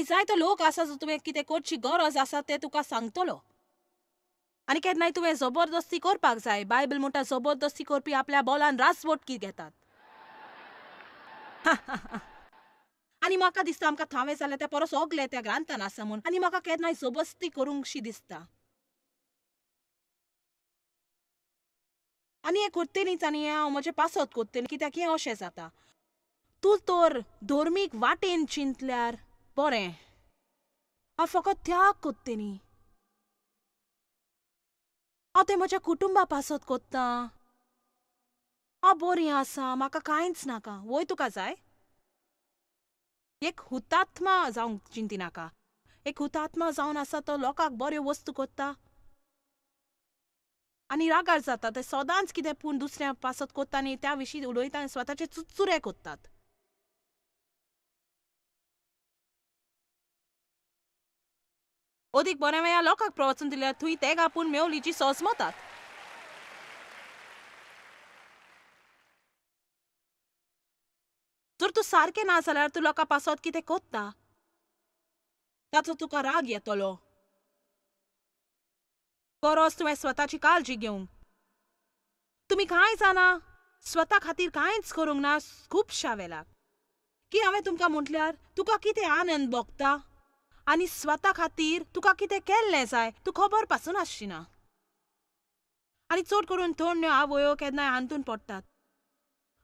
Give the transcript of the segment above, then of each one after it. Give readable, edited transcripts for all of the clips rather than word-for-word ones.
जायतो लोक आसा जो तुवें कितें करची गरज आसा ते तुका सांगतलो. आनी केन्नाय तुवें जबरदस्ती करपाक जाय. बायबल म्हणटा जबरदस्ती करपी आपल्या बोलान रासवटकी घेतात. आनी म्हाका दिसता आमकां थांवे जाल्यार ते परस ओगले त्या ग्रांथान आसा म्हूण. आनी म्हाका केन्नाय जबरदस्ती करूंकशी दिसता. आनी हें करतलींच आनी हांव म्हजें पासत करतलें, कित्याक हें अशें जाता. तूं तर धर्मीक वाटेन चिंतल्यार बरें, हांव फकत त्याग करतलीं. हांव तें म्हज्या कुटुंबा पासत कोत्ता. हांव बरीं आसा, म्हाका कांयच नाका. वय तुका जाय? एक हुतात्मा जावंक चिंतिनाका. एक हुतात्मा जावन आसा तो लोकांक बऱ्यो वस्तू कोत्ता आनी रागार जाता. ते सदांच कितें पूण दुसऱ्या पासत कोत्ता आनी त्या विशीं उलयता आनी स्वताचे चुचुरे कोत्तात. अदीक बऱ्या वेळा लोकांक प्रवचन दिल्यार थंय तेग आपूण मेवलीची सजमतात. जर तूं सारकें ना जाल्यार तूं लोकां पासत कितें कोत्ता ताचो तुका राग येतलो. परस तुवें स्वताची काळजी घेवंक. तुमी कांय जाणा स्वता खातीर कांयच करूंक ना खुबश्या वेळाक. की हांवें तुमकां म्हटल्यार तुका कितें आनंद भोगता आनी स्वता खातीर तुका कितें केल्लें जाय तूं खबर पासून आसची ना. आनी चड करून थोड्यो आवयो केन्नाय हांतून पडटात.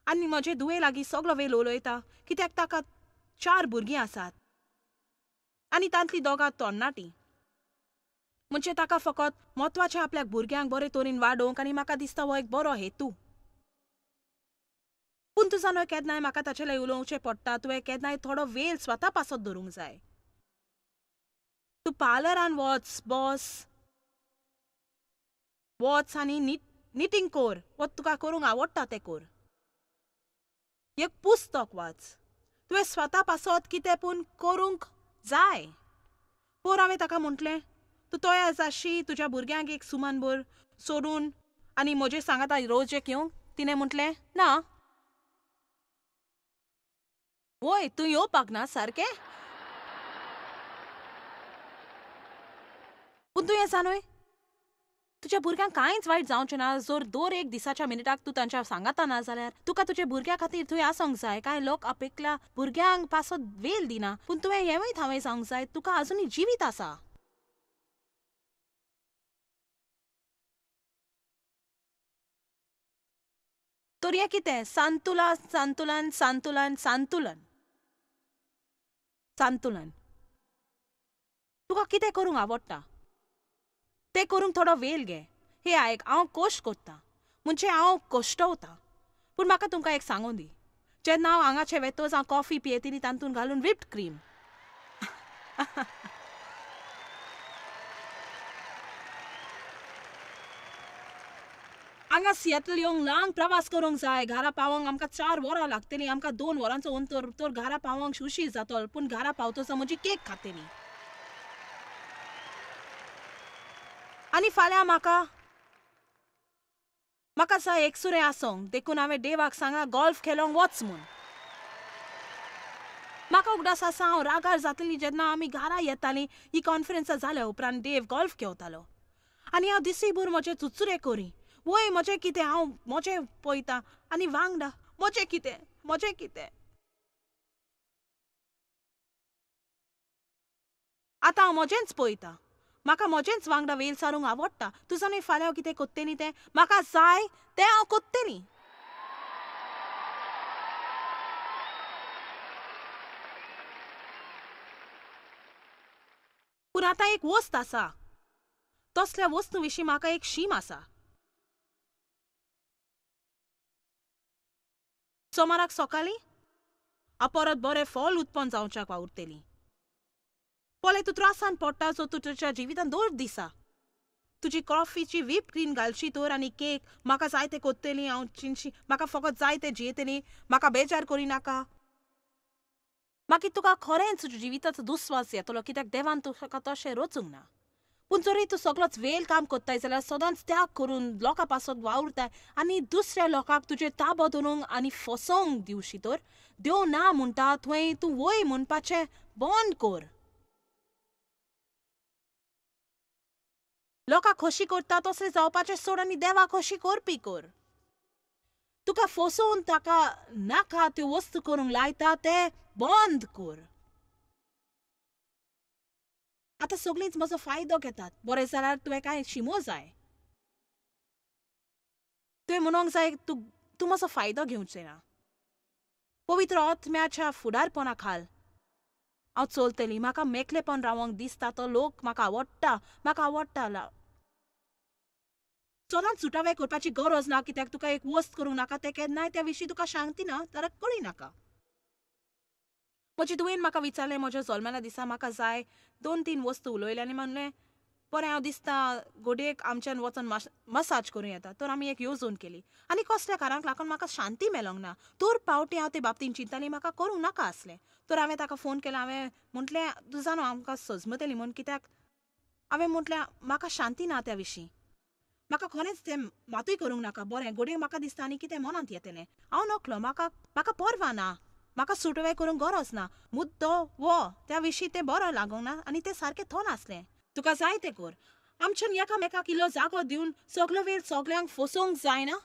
आनी म्हजे धुवे लागीं सगळो वेळ उलयता कित्याक ताका 4 भुरगीं आसात आनी तांतलीं दोगां तरणाटीं. म्हणजे ताका फकत म्हत्वाचें आपल्या भुरग्यांक बरे तरेन वाडोवंक आनी म्हाका दिसता हो एक बरो हेतू. पूण तुजो न्हय केन्नाय म्हाका ताचे लय उलोवचें पडटा. तुवें केन्नाय थोडो वेळ स्वता पासत धरूंक जाय. तूं पार्लरान वच आनी निटींग कर. वो तुका करूंक आवडटा तें कर. एक पुस्तक वाच. तुवें स्वता पासत कितें पूण करूंक जाय. पोर हांवें ताका म्हटलें तूं तयार जाशी तुज्या भुरग्यांक एक सुमानभर सोडून आनी म्हजे सांगाता रोजेक येवंक. तिणें म्हटलें ना. वय तूं येवपाक ना सारकें. पूण तूं हें जाणय तुज्या भुरग्यांक कांयच वायट जावचें ना जर दर एक दिसाच्या मिनटाक तूं तांच्या सांगाता ना जाल्यार. तुका तुज्या भुरग्या खातीर थंय आसोंक जाय. कांय लोक आपयल्या भुरग्यांक पासत वेळ दिना पूण तुवें हेंवूय थांवे जावंक जाय तुका आजुनूय जिवीत आसा. तर हें कितें संतुलन संतुलन संतुलन संतुलन संतुलन. तुका कितें करूंक आवडटा तें करूंक थोडो वेळ घे. हे आयक हांव कश्ट करतां म्हणजे हांव कश्टवतां. पूण म्हाका तुमकां एक सांगून दी. जेन्ना हांव हांगाचे वेतोच हांव कॉफी पियेती तातूंत घालून व्हिप्ड क्रीम. हांगा सिएटल येवंक लांब प्रवास करूंक जाय. घरा पावोंक आमकां 4 वरां लागतलीं. आमकां 2 वरांचो अंतर. तर घरा पावोंक उशीर जातलो. पूण घरा पावतसर म्हजी केक खातलीं. आनी फाल्यां म्हाका जाय एकसुरें आसोंक. देखून हांवें देवाक सांगलां गॉल्फ खेळोंक वच म्हूण. म्हाका उगडास आसा हांव रागार जातलीं जेन्ना आमी घरा येतालीं. ही कॉन्फरन्सां जाल्या उपरांत देव गॉल्फ खेळतालो आनी हांव दिसभर म्हजे चुचुरे करी. वय म्हजें कितें हांव म्हजें पळयतां आनी वांगडा म्हजें कितें. आतां हांव म्हजेंच पळयतां. म्हाका म्हजेंच वांगडा वेळ सारूंक आवडटा. तुजो न्हय फाल्यां हांव कितें कोत्तेली तें म्हाका जाय तें हांव कोत्तेली. पूण आतां एक वस्त आसा. तसल्या वस्तू विशीं म्हाका एक शीम आसा. सोमाराक सकाळीं हांव परत बरें फॉल उत्पन्न जावच्याक वावुरतलीं. पोले तूं त्रासान पडटा सो तूं तुज्या जिवितांत 2 दिसा तुजी कॉफीची व्हिप क्रीम घालची तर आनी केक म्हाका जाय तें कोत्तलीं. हांव चिंतशी म्हाका फकत जाय तें जियेतलीं. म्हाका बेजार करिनाका. मागीर तुका खरेंच तुज्या जिविताचो दुस्वास येतलो कित्याक देवान तुका तशें रचूंक ना. पूण जरी तूं सगळोच वेळ काम कोत्ताय जाल्यार सदांच त्याग करून लोकां पासत वावुरताय आनी दुसऱ्या लोकांक तुजेर ताबो दवरूंक आनी फसोवंक दिवशी तर देव ना म्हणटा थंय तूं वय म्हणपाचें बंद कर. लोकांक खोशी करता तसले जावपाचें सोड आनी देवा खोशी करपी कर. तुका फसोवन ताका नाका त्यो वस्तू करूंक लायता ते बंद कर. आतां सगळींच म्हजो फायदो घेतात. बरें जाल्यार तुवें कांय शिमो जाय. तुवें म्हणूंक जाय तूं म्हजो फायदो घेवचें ना. पवित्र आत्म्याच्या फुडारपणा खाल हांव चलतलीं. म्हाका मेकलेपण रावंक दिसता तो लोक म्हाका आवडटा. चोरान सुटावे करपाची गरज ना, कित्याक तुका एक वस्त करूंक नाका तें केन्नाय त्या विशीं तुका सांगती ना जाल्यार कळी नाका. म्हजे तुवें म्हाका विचारलें म्हज्या जल्माल्या दिसा म्हाका जाय 2-3 वस्तू उलयले आनी म्हणलें बरें हांव दिसता घोडयेक आमच्यान वचून मसाज करूं येता. तर आमी एक येवजण केली आनी कसल्या कारांक लागून म्हाका शांती मेळोंक ना. तर पावटी हांव ते बाबतींत चिंततालीं म्हाका करूंक नाका आसलें. तर हांवें ताका फोन केलो. हांवें म्हटलें तूं जाणो आमकां सजमतली म्हूण, कित्याक हांवें म्हटलें म्हाका शांती ना त्या विशीं. म्हाका खरेंच तें मातूय करूंक नाका. बरें घोडये म्हाका दिसता आनी कितें मनांत येतलें. हांव नकलो. म्हाका परवा ना. म्हाका सुटवे करूंक गरज ना. मुद्दो वो त्या विशीं तें बरो लागूंक ना आनी तें सारकें थोन आसलें. तुका जाय तें कर. आमच्यान एकामेकाक इल्लो जागो दिवन सगलो वेळ सगल्यांक फसोवंक जायना.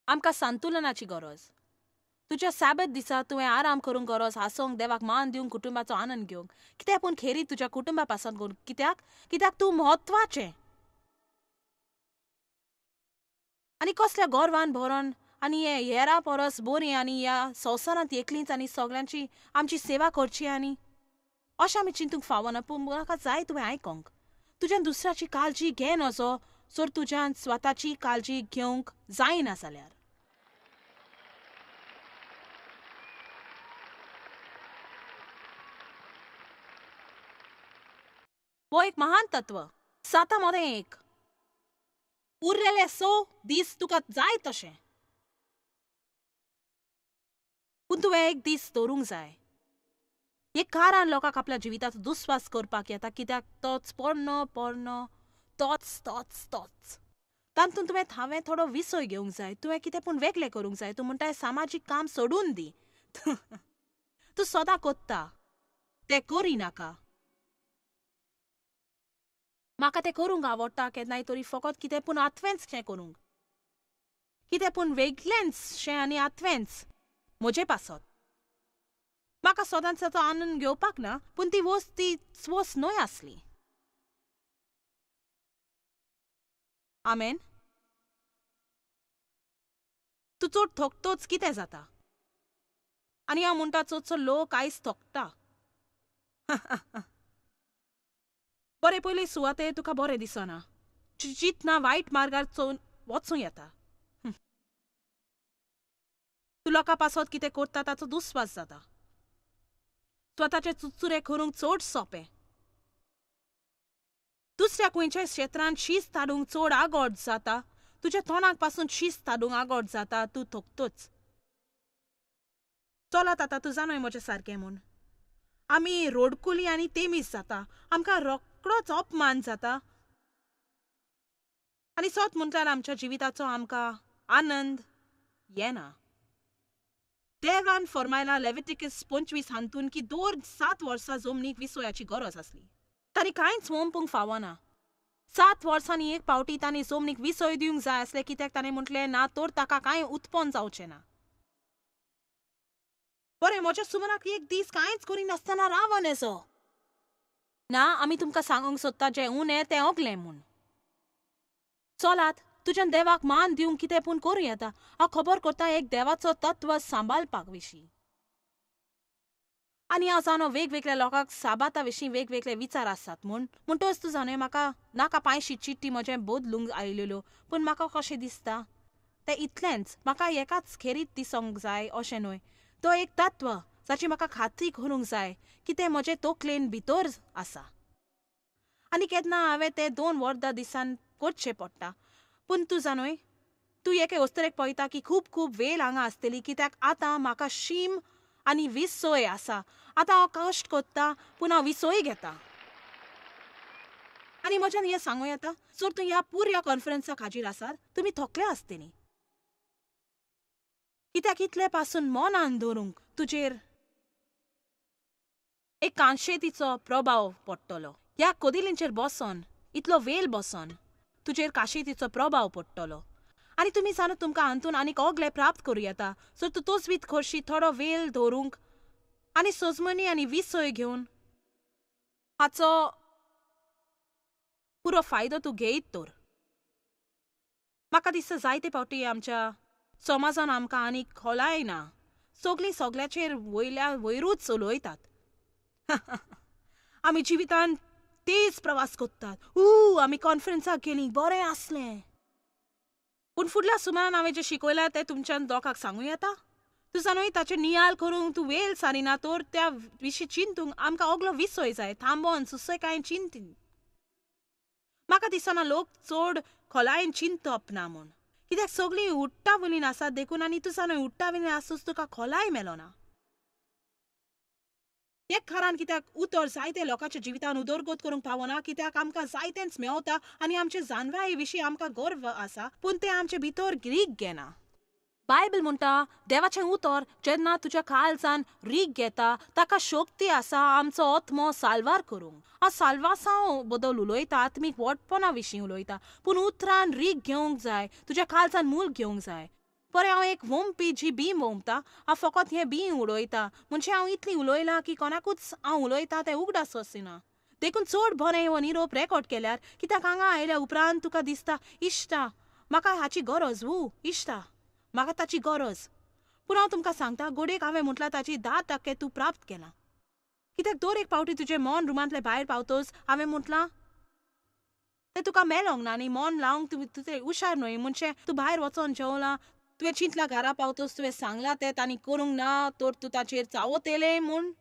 आमकां संतुलनाची गरज. तुज्या साबत दिसा तुवें आराम करूंक गरज, हांसोंक, देवाक मान दिवंक, कुटुंबाचो आनंद घेवंक. कितें पूण खेरीत तुज्या कुटुंबा पासून करूंक. कित्याक तूं म्हत्वाचें. आनी कसल्या गर्वान भरोन आनी हे हेरा परस बरीं आनी ह्या संवसारांत एकलींच आनी सगल्यांची आमची सेवा करची आनी अशें आमी चिंतूंक फावना. पूण म्हाका जाय तुवें आयकोंक. तुज्यान दुसऱ्याची काळजी घे नजो जर तुज्यान स्वताची काळजी घेवंक जायना जाल्यार. हो एक महान तत्व. 7 मध्ये 1. उरलेले 6 दीस तुका जाय तशें. पूण तुवें एक दीस दवरूंक जाय. एक कारण लोकांक आपल्या जिविताचो दुस्वास करपाक येता, कित्याक तोच पोरणो तोच. तातूंत तुवें हांवें थोडो विसय घेवंक जाय. तुवें कितें पूण वेगळें करूंक जाय. तूं म्हणटा सामाजीक काम सोडून दी. तूं सदां कोत्ता तें करी नाका. म्हाका तें करूंक आवडटा केन्नाय तरी, फकत कितें पूण आत्वेंचशें करूंक. कितें पूण वेगळेंचशें आनी आत्वेंच म्हजे पासत. म्हाका सदांच ताचो आनंद घेवपाक ना, पूण ती वस्त न्हय आसली. आमेन. तूं चड थकतोच कितें जाता. आनी हांव म्हणटा चडसो लोक आयज थकता. बरें पयले सुवातेर तुका बरें दिसना. चिंतना वायट मार्गार वचूं येता. तूं लोकां पासत कितें करता ताचो दुस्वास जाता. स्वताचें चुचुरे करूंक चड सोंपें. दुसऱ्या खंयच्याय क्षेत्रांत शिस्त हाडूंक चड आगोड जाता. तुज्या तोंडाक पासून शिस्त हाडूंक आगोड जाता. तूं थकतोच. चलत आतां तूं जाणय म्हजें सारकें म्हूण. आमी रोडकुली आनी तेमीस जाता. आमकां रोकडोच अपमान जाता. आनी सोत म्हणल्यार आमच्या जिविताचो आमकां आनंद येना. देवान फरमायला लेविटिकस 25 हातून की दर 7 वर्सां जमनीक विसोयाची गरज आसली. तांणी कांयच मोंपूंक फावना. 7 वर्सांनी एक पावटी तांणी जमनीक विसय दिवंक जाय आसले, कित्याक ताणें म्हटलें ना तर ताका कांय उत्पन्न जावचें ना. बरें म्हज्या सुमराक एक दीस कांयच करिनासतना रावन येजो ना. आमी तुमकां सांगूंक सोदता जें उणें तें ओगलें म्हूण. चलात तुज्यान देवाक मान दिवंक कितें पूण करूं येता. हांव खबर करता एक देवाचो तत्व सांबाळपाक विशीं. आनी हांव जाणो वेगवेगळ्या लोकांक साबाता विशीं वेगवेगळे विचार आसात म्हणटच तूं जाणय म्हाका नाका पांयशी चिट्टी म्हजें बदलूंक आयलेल्यो. पूण म्हाका कशें दिसता तें इतलेंच. म्हाका एकाच खेरीत दिसोंक जाय अशें न्हय. तो एक तत्व जाची म्हाका खात्री करूंक जाय की तें म्हजे तकलेन भितर आसा. आनी केन्ना हांवें तें 2 वरां दिसान करचें पडटा. पूण तूं जाणय तूं एके वस्तरेक पळयता की खूब वेळ हांगा आसतली, कित्याक आतां म्हाका शीम आनी विसय आसा. आतां हांव कश्ट कोत्ता पूण हांव विसय घेता. आनी म्हज्यान हें सांगूं येता, जर तूं ह्या पुर्या कॉन्फरन्साक हाजीर आसात तुमी थकले आसतलीं. कित्याक इतले पासून मनान धरूंक तुजेर एक कांशेतीचो प्रभाव पडटलो. ह्या कोदिलींचेर बसोन इतलो वेल बसोन तुजेर काशेतीचो प्रभाव पडटलो. आनी तुमी जाणा तुमकां हातून आनीक ओगले प्राप्त करूं येता. सो तूं तोच बीत खोर्शी थोडो वेल धरूंक आनी सोजमणी आनी विसय घेवन हाचो पुरो फायदो तूं घेयत तर. म्हाका दिसता जायते फावटी आमच्या समाजान आमकां आनीक खोलाय ना. सगलीं सगल्याचेर वयरूच उलयतात. आमी जिवितान तेच प्रवास कोत्तात. आमी कॉन्फरन्साक गेलीं, बरें आसलें. पूण फुडल्या सुमारान हांवें जें शिकयलां तें तुमच्यान लोकांक सांगूं येता? तुझा न्हय ताचेर नियाळ करूंक तूं वेळ सारिना तर त्या विशीं चिंतूंक आमकां ओगलो विसय जाय. थांबोन सुसयकायेन चिंतून. म्हाका दिसना लोक चड खोलायेन चिंतप ना म्हूण. कित्याक सगळीं उठ्ठा वयलीं आसात देखून आनी तुझा न्हय उठ्ठा वयलीं आसूस तुका खोलाय मेलो ना. एक खारान कित्याक उतर जायते लोकांच्या जिवितान उदरगत करूंक पावना कित्याक आमकां जायतेंच मेवता आनी आमचे जानवाये विशीं आमकां गर्व आसा पूण तें आमचे भितर रीग घेना. बायबल म्हणटा देवाचें उतर जेन्ना तुज्या काळजान रीग घेता ताका शक्ती आसा आमचो आत्मो साल्वार करूंक. हांव साल्वासांव बद्दल उलयता, आत्मीक वटपणा विशीं उलयता. पूण उतरान रीग घेवंक जाय, तुज्या काळजान मूल घेवंक जाय. बरें हांव एक वोंपी जी बीं वोंपता, हांव फकत हें बीं उलयता म्हणजे हांव इतलीं उलयलां की कोणाकूच हांव उलयतां तें उगडास वचना. देखून चड बरें हो निरोप रेकॉर्ड केल्यार कित्याक हांगा आयल्या उपरांत तुका दिसता इश्टा म्हाका हाची गरज इश्टा म्हाका ताची गरज. पूण हांव तुमकां सांगता गोडेक हांवें म्हटलां ताची 10% तूं प्राप्त केलां. कित्याक दर एक फावटी तुजें मन रुमांतले भायर पावतोच हांवें म्हटलां तें तुका मेळोंक ना आनी मन लावंक तुजें हुशार न्हय. म्हणजे तूं भायर वचोन जेवलां, तुवें चिंतलां घरा पावतोच तुवें सांगलां तें तांणी करूंक ना तर तूं ताचेर चावत येलें म्हूण.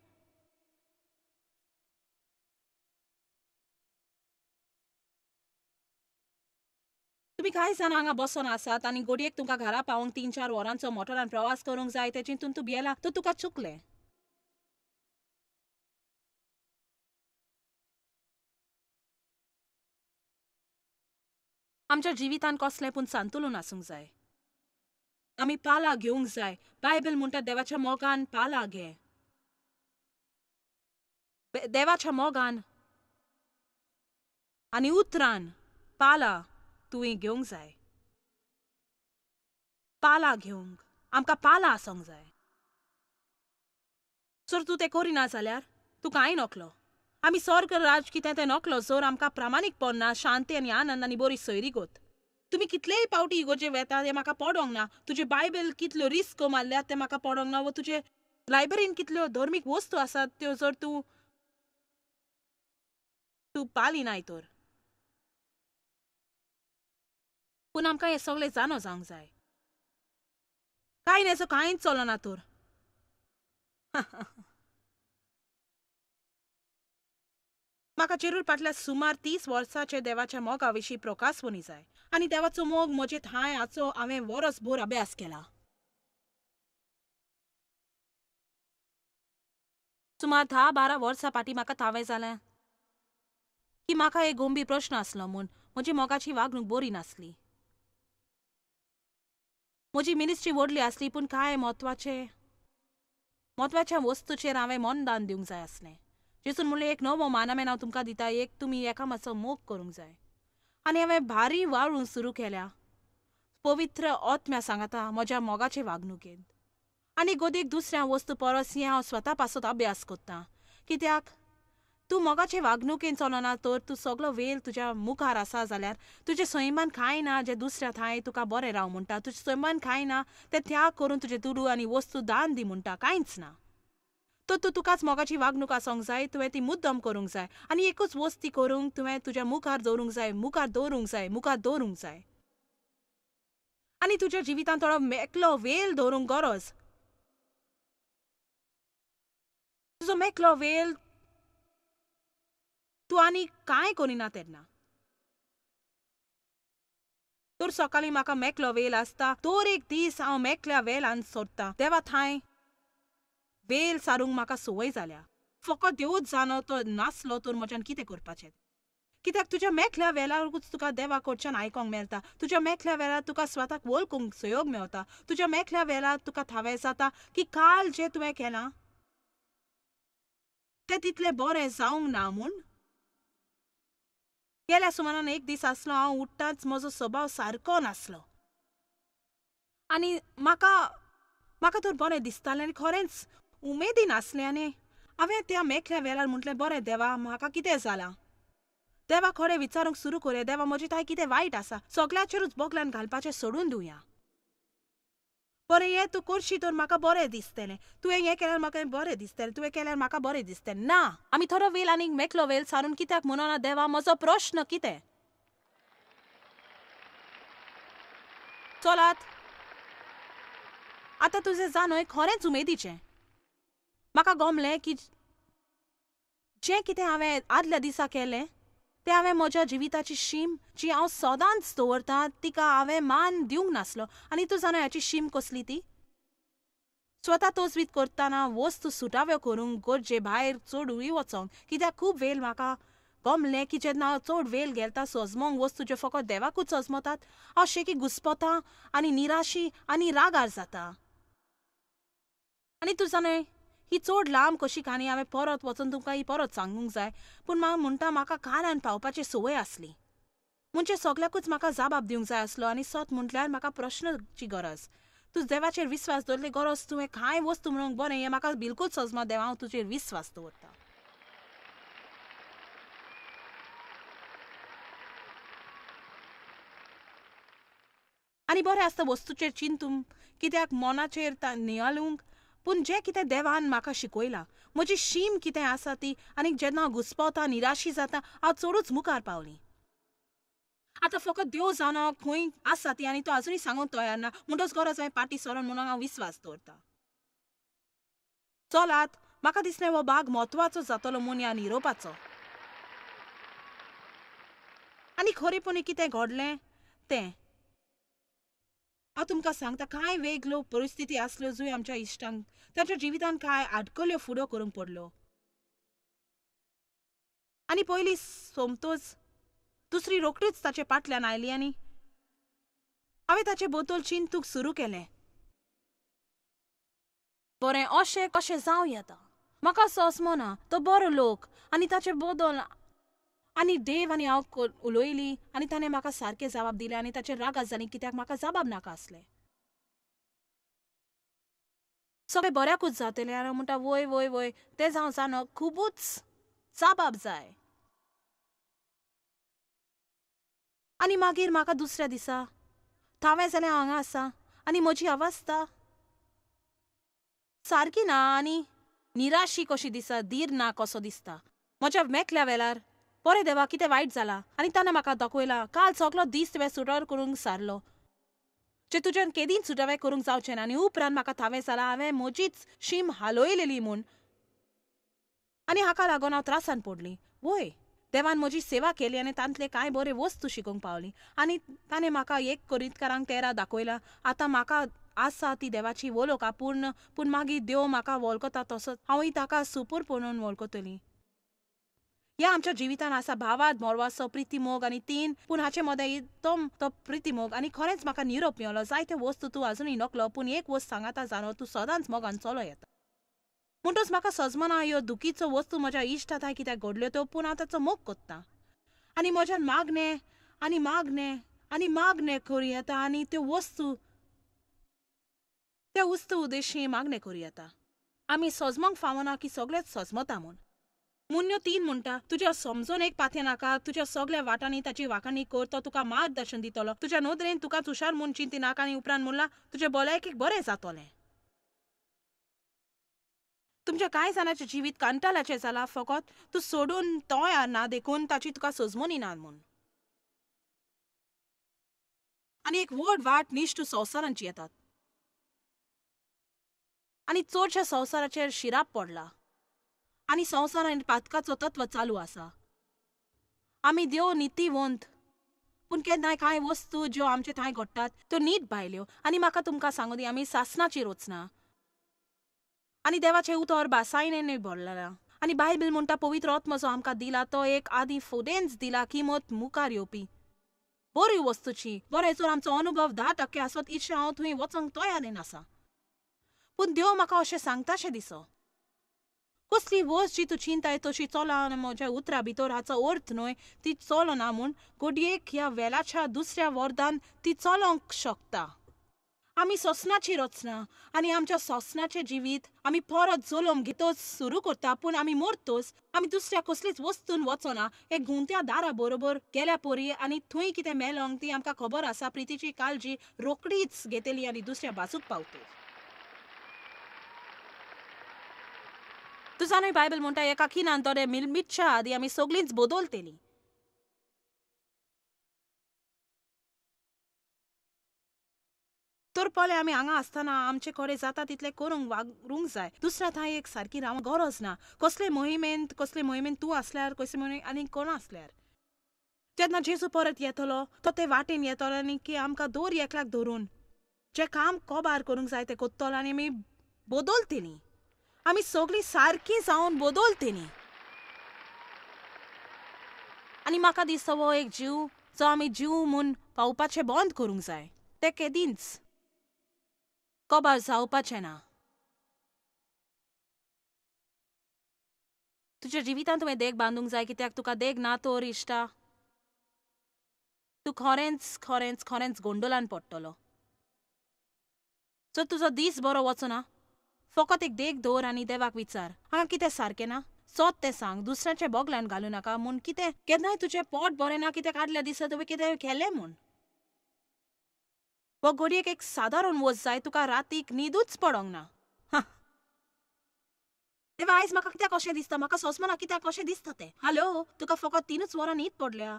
तुमी कांय जाणां हांगा बसोन आसात आनी गोडयेक तुमकां घरा पावोंक 3-4 वरांचो मोटरान प्रवास करूंक जाय तें चिंतून तूं भियेला तर तुका चुकलें. आमच्या जिवितान कसलें पूण संतुलन आसूंक जाय. आमी पाला घेवंक जाय. बायबल म्हणटा देवाच्या मोगान पाला घे. देवाच्या मोगान आनी उतरान पाला तुवें घेवंक जाय. पाला घेवंक आमकां पाला आसूंक जाय. जर तूं तें करिना जाल्यार तूं कांय नकलो. आमी स्वर्ग राज कितें तें नकलो जर आमकां प्रामाणीकपण ना, शांती आनी आनंद आनी बरी सोयरी गत. तुमी कितलेय फावटी इगोर्जे वेता तें म्हाका पडोंक ना. तुजे बायबल कितल्यो रिस्क मारल्यात तें म्हाका पडोंक ना. वा तुजे लायब्ररीन कितल्यो धर्मीक वस्तू आसात त्यो जर तूं पाली नाय तर. पूण आमकां हें सगळें जाणो जावंक जाय. कांय न्हय कांयच चलना तर. म्हाका जरूर फाटल्या सुमार 30 वर्सांचे देवाच्या मोगा विशीं प्रकाशवणी जाय आनी देवाचो मोग म्हजे थांय हाचो हांवें वरसभर अभ्यास केला. सुमार 10-12 वर्सां फाटीं म्हाका थावें जालें की म्हाका एक गंभीर प्रश्न आसलो म्हूण म्हजी मोगाची वागणूक बरी नासली. म्हजी मिनिस्ट्री व्हडली आसली पूण कांय म्हत्वाच्या वस्तूचेर हांवें मनदान दिवंक जाय आसलें. जेसून म्हणलें एक नवो मानामेन हांव तुमकां दिता, एक तुमी एकामेकाचो मोग करूंक जाय. आनी हांवें भारी वाळूंक सुरू केल्या पवित्र आत्म्या सांगता म्हज्या मोगाचे वागणुकेंत. आनी गोदेक दुसऱ्या वस्तू परस हें हांव स्वता पासत अभ्यास कोत्तां. कित्याक तूं मोगाचे वागणुकेन चलना तर तूं सगळो वेळ तुज्या मुखार आसा जाल्यार तुजें सैमान कांय ना जें दुसऱ्या थांय तुका बरें राव म्हणटा. तुजें सैमान कांय ना तें त्याग करून तुजें तुडू आनी वस्तू दान दी म्हणटा. कांयच ना. तर तूं तुकाच मोगाची वागणूक आसूंक जाय. तुवें ती मुद्दम करूंक जाय आनी एकूच वस्ती करूंक तुवें तुज्या मुखार दवरूंक जाय, मुखार दवरूंक जाय, मुखार दवरूंक जाय. आनी तुज्या जिवितान थोडो मेकलो वेल दवरूंक गरज. तुजो मेकलो वेल तूं आनी कांय करिना तेन्ना. तर सकाळीं म्हाका मेकलो वेल आसता तर एक दीस हांव मेकल्या वेलान सोदतां. देवा थांय वेल सारूंक म्हाका संवय जाल्या. फकत देवूच जाणो तो नासलो तर म्हज्यान कितें करपाचें. कित्याक तुज्या मेकल्या वेळारूच तुका देवा कडच्यान आयकोंक मेळटा. तुज्या मेकल्या वेळार तुका स्वताक वळखूंक सहयोग मेळटा. तुज्या मेकल्या वेळार तुका थावे जाता की काल जे तुवें केलां तें तितलें बरें जावंक ना म्हूण. गेल्या सुमारान एक दीस आसलो हांव उठ्ठांच म्हजो स्वभाव सारको नासलो आनी म्हाका म्हाका तर बरें दिसतालें आनी खरेंच उमेदीन आसलें आनी हांवें त्या मेकल्या वेळार म्हटलें बरें देवा म्हाका कितें जालां. देवा खरें विचारूंक सुरू करुया देवा म्हजे थंय कितें वायट आसा सगल्याचेरूच बोगल्यान घालपाचें सोडून दिवया. बरें हें तूं करशी तर म्हाका बरें दिसतलें. तुवें हें केल्यार म्हाका बरें दिसतलें. तुवें केल्यार म्हाका बरें दिसतलें. ना आमी थोडो वेळ आनीक मेकलो वेळ सारून कित्याक म्हणना देवा म्हजो प्रश्न कितें. चलात आतां तुजें जानय खरेंच उमेदीचें. म्हाका गमलें की जें कितें हांवें आदल्या दिसा केलें तें हांवें म्हज्या जिविताची शीम जी हांव सदांच दवरतां तिका हांवें मान दिवंक नासलो. आनी तूं जाणा हाची शीम कसली ती. स्वता तोजवीत करतना वस्तू सुटाव्यो करूंक गरजे भायर चड उडी वचोंक. कित्याक खूब वेळ म्हाका गमलें की जेन्ना हांव चड वेळ गेलता सजमोंक वस्तू ज्यो फकत देवाकूच सजमतात हांव शेकी घुस्पतां आनी निराशी आनी रागार जाता. आनी तूं जाणय ही चड लांब कशी काणी हांवें परत वचून तुमकां ही परत सांगूंक जाय पूण हांव म्हणटा म्हाका कानान पावपाची संवय आसली. म्हणजे सगल्याकूच म्हाका जबाब दिवंक जाय आसलो आनी सत म्हटल्यार म्हाका प्रश्नाची गरज. तूं देवाचेर विस्वास दवरले गरज तुवें कांय वस्तू म्हणूंक बरें हें म्हाका बिलकूल सजमा देवा हांव तुजेर विस्वास दवरतां. आनी बरें आसता वस्तूचेर चिंतूंक कित्याक मनाचेर नियाळूंक पूण जें कितें देवान म्हाका शिकयलां म्हजी शीम कितें आसा ती आनी जेन्ना हांव घुस्पावता निराशी जाता हांव चडूच मुखार पावलीं. आतां फकत देव जाणो खंय आसा ती आनी तो आजुनूय सांगूंक तयार ना म्हणटच गरज हांवें पाटी सरोन म्हणून हांव विस्वास दवरतां. चलात म्हाका दिसलें हो भाग म्हत्वाचो जातलो म्हूण ह्या निरोपाचो. आनी खरेपणी कितें घडलें तें हांव तुमकां सांगता. कांय वेगळ्यो परिस्थिती आसल्यो ज्यो आमच्या इश्टांक तांच्या जिवितांत कांय आडकल्यो फुडो करूंक पडल्यो. आनी पयली सोमतोच दुसरी रोखडीच ताचे फाटल्यान आयली आनी हांवें ताचे बद्दल चिंतूंक सुरू केलें. बरें अशें कशें जावं येता. म्हाका सजमना तो बरो लोक आनी ताचे बद्दल आनी देव आनी हांव उलयली आनी ताणें म्हाका सारकें जबाब दिलें आनी ताचेर रागात जाली कित्याक म्हाका जबाब नाका आसलें. सगळें बऱ्याकूच जातलें आनी म्हणटा वय वय वय तें जावं जाणो खुबूच जबाब जाय. आनी मागीर म्हाका दुसऱ्या दिसा थावें जाल्यार हांगा आसा आनी म्हजी अवस्था सारकी ना आनी निराशी कशी दिसा धीर ना कसो दिसता. म्हज्या मेकल्या वेळार बरें देवा कितें वायट जालां आनी ताणें म्हाका दाखयलां काल सगलो दीस तुवें सुटार करूंक सारलो जे तुज्यान केदीन सुटावें करूंक जावचें ना आनी उपरांत म्हाका थावें जालां हांवें म्हजीच शीम हालोयलेली म्हूण आनी हाका लागून हांव त्रासान पडलीं. वय देवान म्हजी सेवा केली आनी तांतले कांय बरे वस्तू शिकूंक पावली आनी ताणें म्हाका एक कोरिंथकारांक 13 दाखयलां. आतां म्हाका आसा ती देवाची वळख अपूर्ण पूण मागीर देव म्हाका वळखता तसोच हांवूय ताका सुपूर्णपणान वळखतलीं. ह्या आमच्या जिवितान आसा भावाद मोरवासो प्रितीमोग आनी 3 पूण हाचे मदें एकदम तो प्रितीमोग आनी खरेंच म्हाका निरोप मेळलो. जायते वस्तू तूं आजुनूय नकलो पूण एक वस्त सांगाता जाणो तूं सदांच मोगान चलो येता. म्हणटच म्हाका सजमना ह्यो दुखीचो वस्तू म्हज्या इश्टा थंय कित्याक घडल्यो त्यो पूण हांव ताचो मोग कोत्तां आनी म्हज्यान मागणें आनी मागणें आनी मागणें करूं येता आनी त्यो वस्तू त्या वस्तू उद्देशी मागणें करूं येता. आमी सजमोंक फावना की सगळेच सजमता म्हूण. मुन्यो 3 म्हणटा तुज्या समजोन एक पातें नाका तुज्या सगळ्या वाटांनी ताची वांखणी कर तो तुका मार्गदर्शन दितलो. तुज्या नदरेन तुका तुशार म्हूण चिंती नाका आनी उपरांत म्हणला तुजे भलायकेक बरें जातलें. तुमच्या कांय जाणांचें जिवीत कांटाळ्याचें जालां फकत तूं सोडून तोय ना देखून ताची तुका सजमोनी ना म्हूण. आनी एक व्हड वाट निश्ट संवसारांची येतात आनी चडशा संवसाराचेर शिराप पडला आनी संवसारान पातकाचो तत्व चालू आसा. आमी देव नितीवंत पूण केन्नाय कांय वस्तू ज्यो आमचे थंय घडटात त्यो नीट भायल्यो आनी म्हाका तुमकां सांगूं दी आमी सासणाचेर वचना आनी देवाचें उतर बासायणेनूय भरलेलां आणि बायबल म्हणटा पवित्र आत्मा जो आमकां दिला तो एक आदी फुडेंच दिला किंमत मुखार येवपी बरी वस्तूची बरेचोर आमचो अनुभव 10% आसत इतशे हांव थंय वचूंक तयारेन आसा. पूण देव म्हाका अशें सांगताशें दिसो कसली वस्त जी तूं चिंताय तशी चला आनी म्हज्या उतरा भितर हाचो अर्थ न्हय ती चलना म्हूण घडयेक ह्या वेलाच्या दुसऱ्या वर्दान ती चलोंक शकता. आमी सोसनाची रचना आनी आमच्या सोसनाचें जिवीत आमी परत जल्म घेतोच सुरू करता पूण आमी मरतोच आमी दुसऱ्या कसलीच वस्तून वचना एक गुंत्या दारा बरोबर गेल्या परी आनी थंय कितें मेलोंक ती आमकां खबर आसा प्रितीची काळजी रोकडीच घेतली आनी दुसऱ्या बाजूक पावतली. तू जाणय बायबल म्हणटा एका खिणान तोडे मिरमिटच्या आदी आमी सगळींच बदलतेली. तर पळय आमी हांगा आसतना आमचे कडेन जाता तितलें करूंक वागरूंक जाय. दुसऱ्या थंय एक सारकी रावंक गरज ना. कसले मोहिमेंत तूं आसल्यार कसले मोहिमेंत आनी कोण आसल्यार जेन्ना जेजू परत येतलो तो ते वाटेन येतलो आनी की आमकां दोर एकल्याक धरून जे काम कोबार करूंक जाय ते कोत्तलो आनी आमी बदलतेली. आमी सगळीं सारकी जावन बदलतेली. आनी म्हाका दिसता हो एक जीव जो आमी जीव म्हूण पावपाचें बंद करूंक जाय. ते केदींच कोबार जावपाचें ना. तुज्या जिवितांत तुवें देग बांदूंक जाय कित्याक तुका देग ना तर इश्टा तूं खरेंच गोंडोलान पडटलो. जर तुजो दीस बरो वचना फकत एक देग दवर आनी देवाक विचार हांगा कितें सारकें ना सोत तें सांग. दुसऱ्याचे बोगल्यान घालूं नाका म्हूण कितें केन्नाय तुजें पोट बरें ना कितें आदल्या दिसा तुवें कितें केलें म्हूण वो घडयेक एक सादारण वस्त जाय तुका रातीक न्हिदूच पडोंक ना. देवा आयज म्हाका कित्याक अशें दिसता म्हाका सोसमना कित्याक अशें दिसता तें. हॅलो तुका फकत 3च वरां न्हीद पडल्या.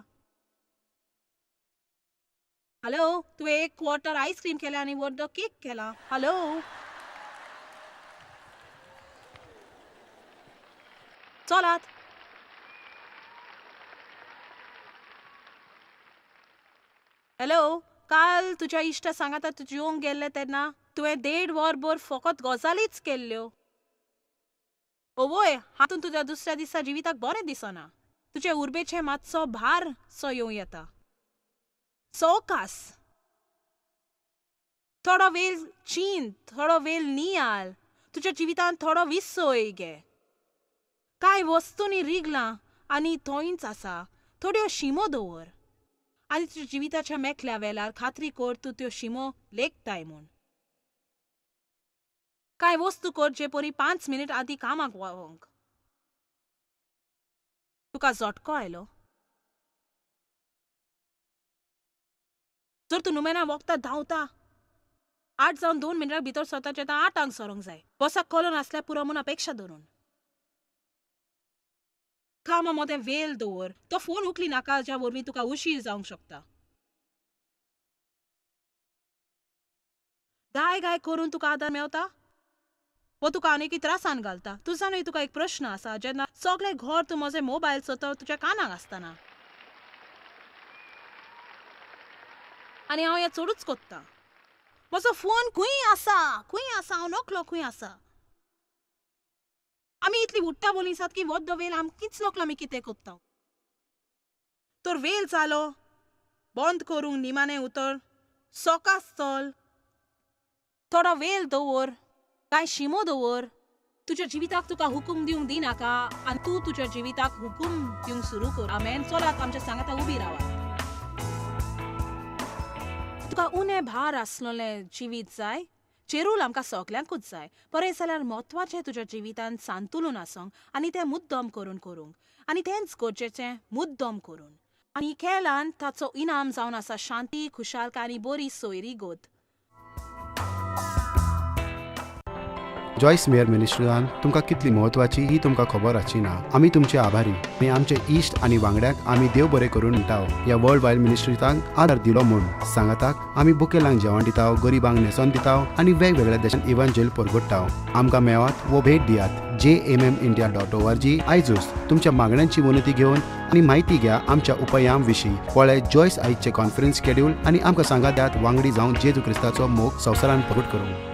हॅलो तुवें 1 क्वार्टर आईस्क्रीम केल्या आनी अर्दो केक केला. हॅलो चलात. हॅलो काल तुज्या इश्टा सांगाता तूं जेवंक गेल्लें तेन्ना तुवें 1.5 वरभर फकत गजालीच केल्ल्यो. ओवय हातून तुज्या दुसऱ्या दिसा जिविताक बरें दिसना. तुजे उर्बेचें मातसो भार सो येवं येता. सवकास थोडो वेळ चिंत थोडो वेळ नियाल तुज्या जिवितांत थोडो विसोय घे. कांय वस्तूंनी रिगलां आनी थंयच आसा थोड्यो शिमो दवर आनी तुज्या जिविताच्या मेकल्या वेळार खात्री कर तूं त्यो शिमो लेखताय म्हूण. कांय वस्तू कर जे परी 5 मिनीट आदी कामाक वळोंक. तुका झटको आयलो जर तूं नुमेना वखदां धांवता 8 जावन 2 मिनटां भितर स्वताच्या 8 सरोंक जाय. बसाक कलो नासल्यार पुरो म्हूण अपेक्षा धरून कामा मोदें वेल दवर. तो फोन उखली नाका ज्या वरवीं तुका उशीर जावंक शकता. गाय करून तुका आदार मेवता वो तुका आनीक त्रासान घालता. तूं जाणूय तुका एक प्रश्न आसा जेन्ना सगळें घर तूं म्हजें मोबायल चोतो तुज्या कानाक आसतना आनी हांव हें चडूच कोत्ता. म्हजो फोन खंय आसा हांव नकलो खंय आसा. आमी इतली उठ्ठा बोली आसात की वद्द वेल आमकीच नकलो आमी कितें कोत्ता. तर वेल जालो बंद करूंक निमाणें उतर सोकास चल थोडो वेल दवर कांय शिमो दवर. तुज्या जिविताक तुका हुकूम दिवंक दिनाका आनी तूं तुज्या जिविताक हुकूम दिवंक सुरू कर. आमेन. चलात आमच्या सांगाता उबी रावात. तुका उणें भार आसलोलें जिवीत जाय चेरूल आमकां सगल्यांकूच जाय. बरें जाल्यार म्हत्वाचें तुज्या जिवितांत सांतुलून आसोंक आनी तें मुद्दम करूंक आनी तेंच गरजेचें मुद्दम करून आनी केलान ताचो इनाम जावन आसा शांती खुशालकाय आनी बरी सोयरी गोद. जॉयस मेयर मिनिस्ट्रींत तुमकां कितली म्हत्वाची ही तुमकां खबर आसची ना. आमी तुमचे आभारी आनी आमचे इश्ट आनी वांगड्याक आमी देव बरें करून म्हणटाव. ह्या वर्ल्ड वायड मिनिस्ट्रींत आदार दिलो म्हूण सांगाताक आमी बुकेलांक जेवण दिताव गरिबांक न्हेसोन दिताव आनी वेगवेगळ्या देशांत इव्हँजल परगटाव. आमकां मेळात वो भेट दियात jmmindia.org. आयजूच तुमच्या मागण्यांची उन्नती घेवन आनी म्हायती घ्या आमच्या उपायां विशीं. पळय जॉयस आयजचे कॉन्फरन्स शेड्यूल आनी आमकां सांगात वांगडी जावन जेजू क्रिस्ताचो मोग संवसारांत प्रगट करूंक.